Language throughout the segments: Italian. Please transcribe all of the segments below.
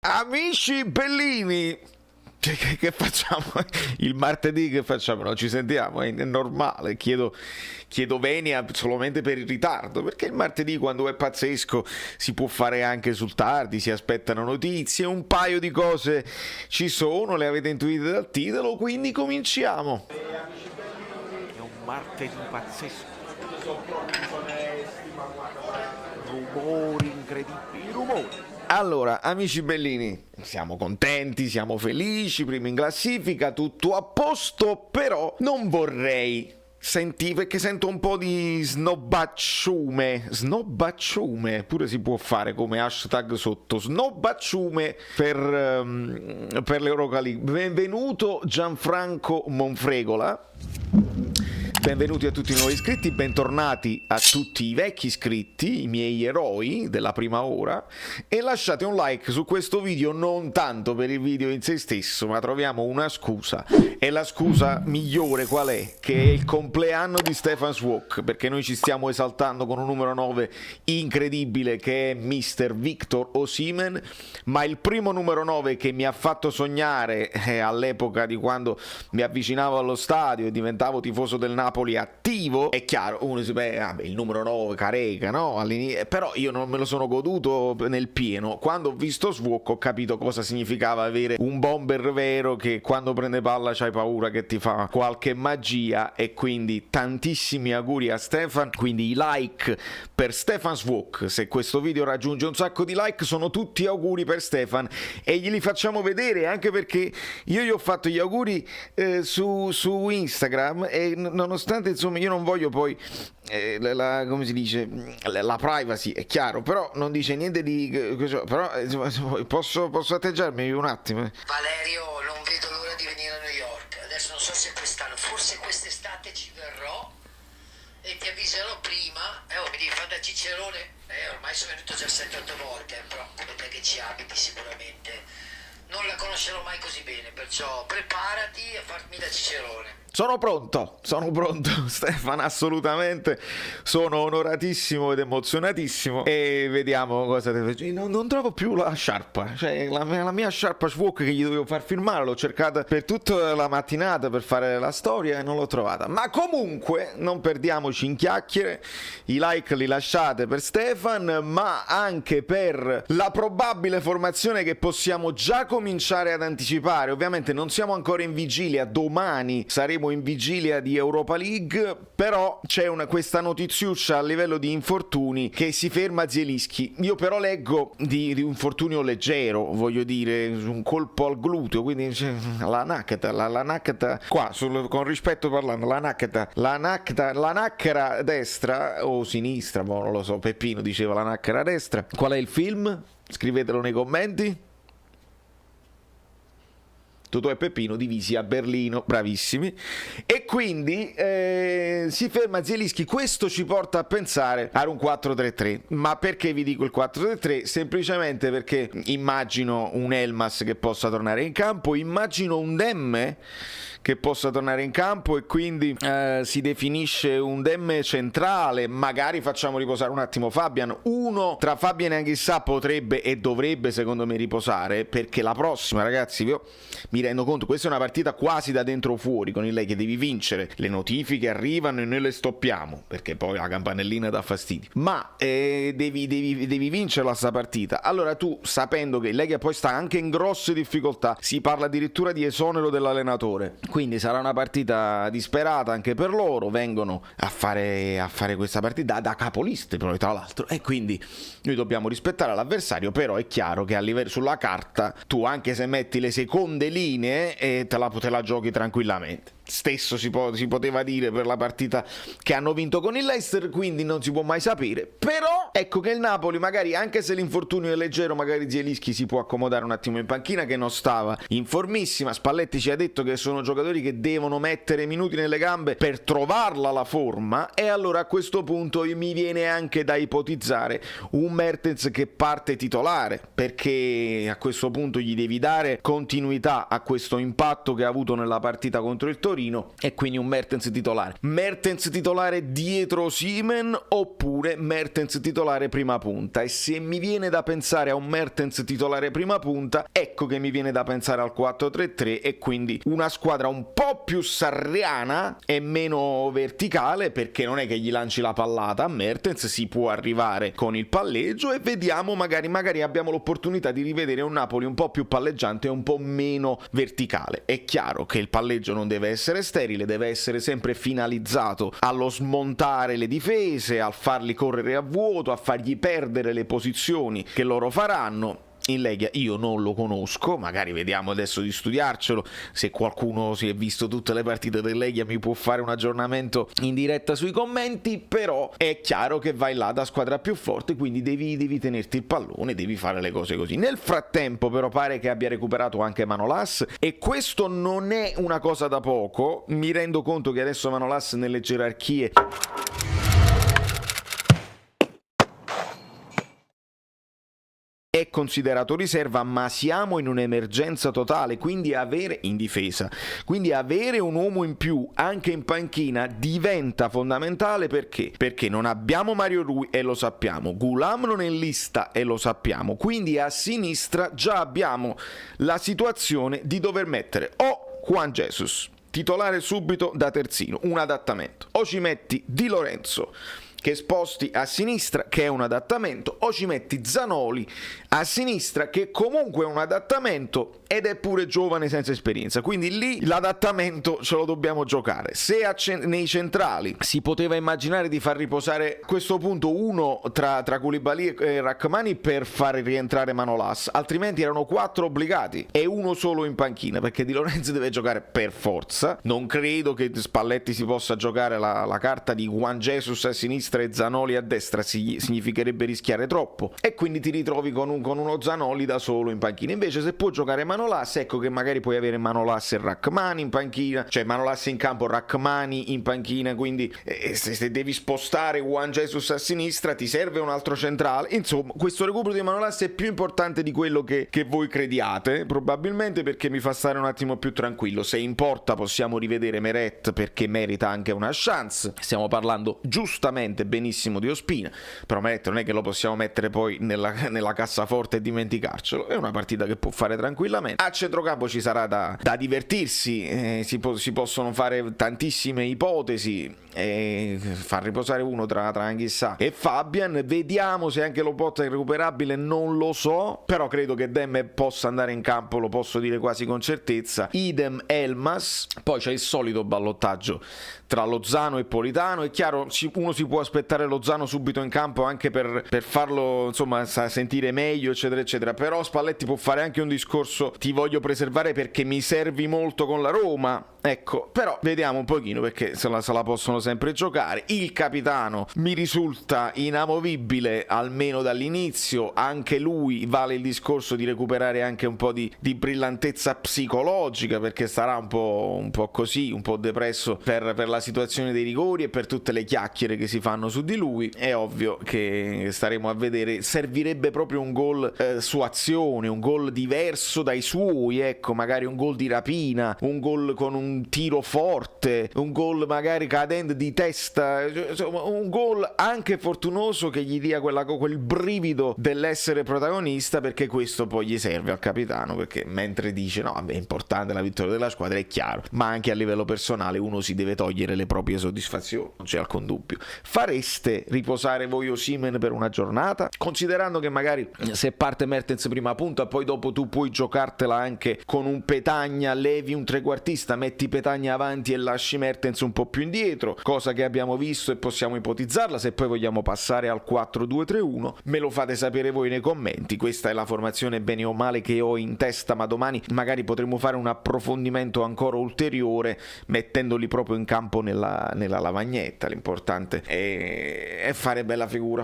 Amici bellini, che facciamo? Il martedì che facciamo? Non ci sentiamo, è normale, chiedo venia solamente per il ritardo, perché il martedì quando è pazzesco si può fare anche sul tardi, si aspettano notizie, un paio di cose ci sono, le avete intuite dal titolo, quindi cominciamo. È un martedì pazzesco. Rumori incredibili, rumori. Allora, amici bellini, siamo contenti, siamo felici, primi in classifica, tutto a posto, però non vorrei perché sento un po' di snobacciume, pure si può fare come hashtag sotto, snobacciume per l'Europa League. Benvenuto Gianfranco Monfregola. Benvenuti a tutti i nuovi iscritti, bentornati a tutti i vecchi iscritti, i miei eroi della prima ora, e lasciate un like su questo video non tanto per il video in se stesso, ma troviamo una scusa, e la scusa migliore qual è? Che è il compleanno di Stefan Schwok, perché noi ci stiamo esaltando con un numero 9 incredibile che è Mr. Victor Osimhen, ma il primo numero 9 che mi ha fatto sognare all'epoca di quando mi avvicinavo allo stadio e diventavo tifoso del Napoli attivo, è chiaro, uno si dice, il numero 9 Careca, no? Però io non me lo sono goduto nel pieno. Quando ho visto Schwok ho capito cosa significava avere un bomber vero che quando prende palla c'hai paura che ti fa qualche magia, e quindi tantissimi auguri a Stefan. Quindi i like per Stefan Schwok, se questo video raggiunge un sacco di like, sono tutti auguri per Stefan e glieli facciamo vedere, anche perché io gli ho fatto gli auguri su Instagram, e nonostante insomma io non voglio poi come si dice, la privacy è chiaro, però non dice niente di però posso atteggiarmi un attimo. Valerio, non vedo l'ora di venire a New York. Adesso non so se quest'anno, forse quest'estate ci verrò e ti avviserò prima. Mi devi fare da cicerone. Ormai sono venuto già 7-8 volte, però te che ci abiti sicuramente non la conoscerò mai così bene, perciò preparati a farmi da cicerone. Sono pronto, Stefano, assolutamente, sono onoratissimo ed emozionatissimo, e vediamo cosa te faccio. Non trovo più la sciarpa, cioè la mia sciarpa Schwok che gli dovevo far firmare, l'ho cercata per tutta la mattinata per fare la storia e non l'ho trovata, ma comunque non perdiamoci in chiacchiere, i like li lasciate per Stefan, ma anche per la probabile formazione che possiamo già cominciare ad anticipare. Ovviamente non siamo ancora in vigilia, domani saremo in vigilia di Europa League, però c'è questa notiziuccia a livello di infortuni che si ferma Zielinski. Io però leggo di un infortunio leggero, voglio dire, un colpo al gluteo, quindi la naccata qua, con rispetto parlando, la naccera destra o sinistra, non lo so, Peppino diceva la naccera destra. Qual è il film? Scrivetelo nei commenti. Totò e Peppino divisi a Berlino, bravissimi, e quindi si ferma Zielinski. Questo ci porta a pensare a un 4-3-3, ma perché vi dico il 4-3-3? Semplicemente perché immagino un Elmas che possa tornare in campo, immagino un Demme che possa tornare in campo, e quindi si definisce un Demme centrale, magari facciamo riposare un attimo Fabian. Uno tra Fabian e Anghissà potrebbe e dovrebbe secondo me riposare, perché la prossima, ragazzi, io mi rendo conto, questa è una partita quasi da dentro fuori, con il lei che devi vincere, le notifiche arrivano e noi le stoppiamo perché poi la campanellina dà fastidio, ma devi vincerla sta partita. Allora tu, sapendo che il Legia poi sta anche in grosse difficoltà, si parla addirittura di esonero dell'allenatore, quindi sarà una partita disperata anche per loro, vengono a fare questa partita da capoliste però, tra l'altro, e quindi noi dobbiamo rispettare l'avversario. Però è chiaro che a livello, sulla carta, tu anche se metti le seconde linee te la giochi tranquillamente. Stesso si poteva dire per la partita che hanno vinto con il Leicester, quindi non si può mai sapere. Però ecco che il Napoli, magari anche se l'infortunio è leggero, magari Zielinski si può accomodare un attimo in panchina, che non stava in formissima. Spalletti ci ha detto che sono giocatori che devono mettere minuti nelle gambe per trovarla la forma, e allora a questo punto mi viene anche da ipotizzare un Mertens che parte titolare, perché a questo punto gli devi dare continuità a questo impatto che ha avuto nella partita contro il Torino, Torino, e quindi un Mertens titolare. Mertens titolare dietro Osimhen oppure Mertens titolare prima punta? E se mi viene da pensare a un Mertens titolare prima punta, ecco che mi viene da pensare al 4-3-3 e quindi una squadra un po' più sarriana e meno verticale, perché non è che gli lanci la pallata a Mertens, si può arrivare con il palleggio e vediamo, magari abbiamo l'opportunità di rivedere un Napoli un po' più palleggiante e un po' meno verticale. È chiaro che il palleggio non deve essere sterile, deve essere sempre finalizzato allo smontare le difese, a farli correre a vuoto, a fargli perdere le posizioni che loro faranno. In Legia io non lo conosco, magari vediamo adesso di studiarcelo, se qualcuno si è visto tutte le partite del Legia mi può fare un aggiornamento in diretta sui commenti, però è chiaro che vai là da squadra più forte, quindi devi tenerti il pallone, devi fare le cose così. Nel frattempo però pare che abbia recuperato anche Manolas e questo non è una cosa da poco, mi rendo conto che adesso Manolas nelle gerarchie è considerato riserva, ma siamo in un'emergenza totale, quindi avere in difesa, quindi avere un uomo in più anche in panchina diventa fondamentale. Perché non abbiamo Mario Rui e lo sappiamo, Ghoulam non è in lista e lo sappiamo, quindi a sinistra già abbiamo la situazione di dover mettere o Juan Jesus titolare subito da terzino, un adattamento, o ci metti Di Lorenzo che sposti a sinistra, che è un adattamento, o ci metti Zanoli a sinistra, che comunque è un adattamento ed è pure giovane senza esperienza, quindi lì l'adattamento ce lo dobbiamo giocare. Se nei centrali si poteva immaginare di far riposare a questo punto uno tra Koulibaly e Rrahmani per far rientrare Manolas, altrimenti erano 4 obbligati e uno solo in panchina, perché Di Lorenzo deve giocare per forza. Non credo che Spalletti si possa giocare la carta di Juan Jesus a sinistra e Zanoli a destra, significherebbe rischiare troppo e quindi ti ritrovi con uno Zanoli da solo in panchina. Invece se può giocare Manolas, ecco che magari puoi avere Manolas e Rrahmani in panchina, cioè Manolas in campo, Rrahmani in panchina, quindi se devi spostare Juan Jesus a sinistra ti serve un altro centrale. Insomma, questo recupero di Manolas è più importante di quello che voi crediate, probabilmente, perché mi fa stare un attimo più tranquillo. Se in porta possiamo rivedere Meret, perché merita anche una chance. Stiamo parlando giustamente benissimo di Ospina, però Meret non è che lo possiamo mettere poi nella cassaforte e dimenticarcelo, è una partita che può fare tranquillamente. A centrocampo ci sarà da divertirsi, si possono fare tantissime ipotesi, far riposare uno tra Anghissà e Fabian, vediamo se anche Lobotka è recuperabile, non lo so, però credo che Demme possa andare in campo, lo posso dire quasi con certezza, idem Elmas. Poi c'è il solito ballottaggio tra Lozano e Politano. È chiaro, uno si può aspettare Lozano subito in campo anche per farlo, insomma, sentire meglio, eccetera eccetera, però Spalletti può fare anche un discorso: ti voglio preservare perché mi servi molto con la Roma, ecco. Però vediamo un pochino, perché se la possono sempre giocare. Il capitano mi risulta inamovibile almeno dall'inizio, anche lui vale il discorso di recuperare anche un po' di brillantezza psicologica, perché sarà un po' così, un po' depresso per la situazione dei rigori e per tutte le chiacchiere che si fanno su di lui. È ovvio che staremo a vedere, servirebbe proprio un gol su azione, un gol diverso dai suoi, ecco, magari un gol di rapina, un gol con un tiro forte, un gol magari cadendo di testa, insomma, un gol anche fortunoso che gli dia quel brivido dell'essere protagonista, perché questo poi gli serve al capitano, perché mentre dice no vabbè, è importante la vittoria della squadra, è chiaro, ma anche a livello personale uno si deve togliere le proprie soddisfazioni, non c'è alcun dubbio. Fareste riposare voi Osimhen per una giornata, considerando che magari se parte Mertens prima punta, poi dopo tu puoi giocartela anche con un Petagna, levi un trequartista, metti Petagna avanti e lasci Mertens un po' più indietro, cosa che abbiamo visto e possiamo ipotizzarla. Se poi vogliamo passare al 4-2-3-1 me lo fate sapere voi nei commenti. Questa è la formazione bene o male che ho in testa, ma domani magari potremo fare un approfondimento ancora ulteriore mettendoli proprio in campo nella lavagnetta. L'importante è fare bella figura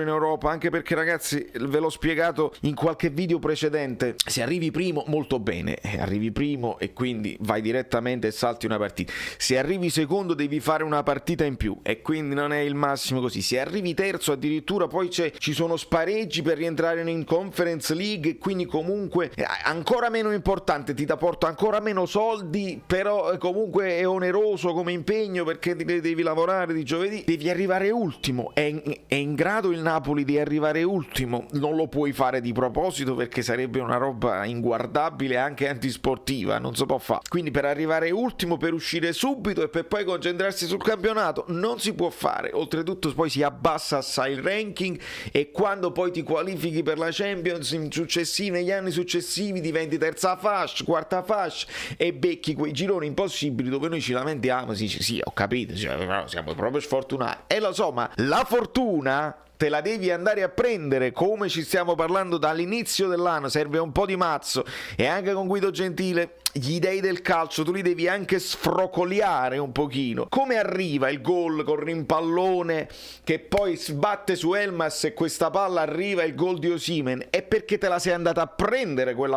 in Europa, anche perché ragazzi, ve l'ho spiegato in qualche video precedente, se arrivi primo molto bene, arrivi primo e quindi vai diretto direttamente e salti una partita. Se arrivi secondo devi fare una partita in più e quindi non è il massimo così. Se arrivi terzo addirittura poi ci sono spareggi per rientrare in Conference League e quindi comunque ancora meno importante, ti porta ancora meno soldi, però comunque è oneroso come impegno perché devi lavorare di giovedì, devi arrivare ultimo. È in grado il Napoli di arrivare ultimo, non lo puoi fare di proposito perché sarebbe una roba inguardabile, anche antisportiva, non si può fare. Quindi per arrivare ultimo, per uscire subito e per poi concentrarsi sul campionato non si può fare. Oltretutto poi si abbassa assai il ranking e quando poi ti qualifichi per la Champions negli anni successivi diventi terza fascia, quarta fascia e becchi quei gironi impossibili dove noi ci lamentiamo, si dice sì, ho capito, però siamo proprio sfortunati. E lo so, ma la fortuna te la devi andare a prendere, come ci stiamo parlando dall'inizio dell'anno. Serve un po' di mazzo e anche con Guido Gentile gli dei del calcio tu li devi anche sfrocoliare un pochino. Come arriva il gol col rimpallone che poi sbatte su Elmas e questa palla arriva il gol di Osimhen? È perché te la sei andata a prendere quel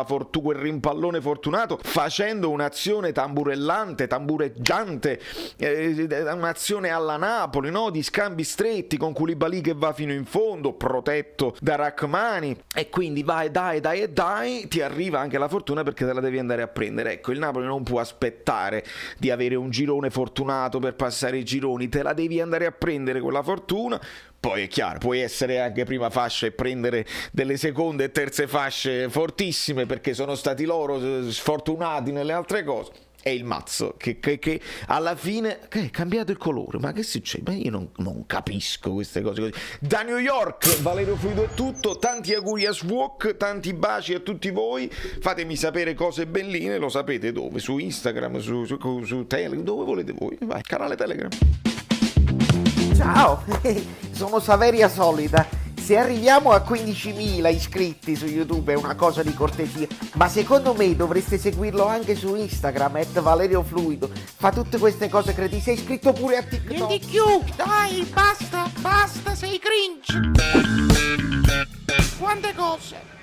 rimpallone fortunato facendo un'azione tambureggiante, un'azione alla Napoli, no? Di scambi stretti con Koulibaly che va fino in fondo, protetto da Rachmani, e quindi vai, dai, ti arriva anche la fortuna perché te la devi andare a prendere. Ecco, il Napoli non può aspettare di avere un girone fortunato per passare i gironi, te la devi andare a prendere quella fortuna. Poi è chiaro, puoi essere anche prima fascia e prendere delle seconde e terze fasce fortissime perché sono stati loro sfortunati nelle altre cose. È il mazzo che alla fine è cambiato il colore. Ma che succede? Ma io non capisco queste cose così. Da New York, Valerio Fluido è tutto. Tanti auguri a Swok, tanti baci a tutti voi. Fatemi sapere cose belline, lo sapete dove? Su Instagram, su Telegram, dove volete voi. Vai, canale Telegram. Ciao, sono Saveria Solida. Se arriviamo a 15.000 iscritti su YouTube è una cosa di cortesia, ma secondo me dovreste seguirlo anche su Instagram, @ValerioFluido. Fa tutte queste cose cretine. Sei iscritto pure a TikTok. Niente più, dai, basta, sei cringe. Quante cose.